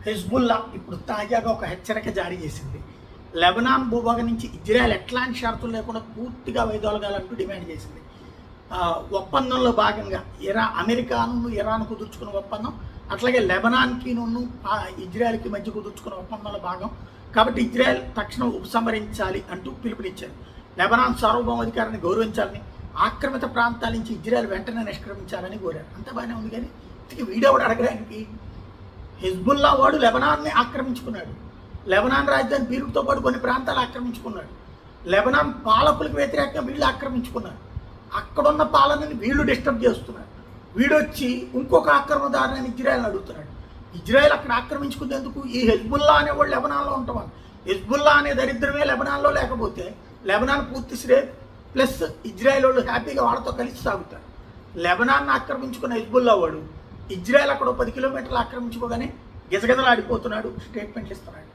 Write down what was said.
Hezbollah ఇప్పుడు తాజాగా ఒక హెచ్చరిక జారీ చేసింది. లెబనాన్ భూభాగం నుంచి ఇజ్రాయెల్ ఎట్లాంటి షరతులు లేకుండా పూర్తిగా వైదొలగాలంటూ డిమాండ్ చేసింది. ఒప్పందంలో భాగంగా అమెరికాను ఇరాన్ కుదుర్చుకున్న ఒప్పందం, అట్లాగే లెబనాన్కిను ఇజ్రాయెల్కి మధ్య కుదుర్చుకున్న ఒప్పందంలో భాగం కాబట్టి ఇజ్రాయెల్ తక్షణం ఉపసంహరించాలి అంటూ పిలుపునిచ్చారు. లెబనాన్ సార్వభౌమాధికారాన్ని గౌరవించాలని, ఆక్రమిత ప్రాంతాల నుంచి ఇజ్రాయెల్ వెంటనే నిష్క్రమించాలని కోరారు. అంత బాగానే ఉంది, కానీ వీడియో కూడా అడగడానికి హెజ్బుల్లా వాడు లెబనాన్ని ఆక్రమించుకున్నాడు. లెబనాన్ రాజధాని బీరుతో పాటు కొన్ని ప్రాంతాలు ఆక్రమించుకున్నాడు. లెబనాన్ పాలకులకు వ్యతిరేకంగా వీళ్ళు ఆక్రమించుకున్నారు. అక్కడున్న పాలనని వీళ్ళు డిస్టర్బ్ చేస్తున్నారు. వీడొచ్చి ఇంకొక ఆక్రమణదారుని ఇజ్రాయెల్ అడుగుతున్నాడు. ఇజ్రాయెల్ అక్కడ ఆక్రమించుకునేందుకు ఈ హెజ్బుల్లా అనేవాళ్ళు లెబనాన్లో ఉంటామని. హెజ్బుల్లా అనే దరిద్రమే లెబనాన్లో లేకపోతే లెబనాన్ పూర్తి శ్రే ప్లస్ ఇజ్రాయెల్ వాళ్ళు హ్యాపీగా వాళ్ళతో కలిసి సాగుతారు. లెబనాన్ని ఆక్రమించుకున్న హెజ్బుల్లా వాడు ఇజ్రాయెల్ అక్కడ 10 కిలోమీటర్లు ఆక్రమించుకోగానే గిజగిజలాడిపోతున్నాడు, స్టేట్మెంట్లు ఇస్తున్నాడు.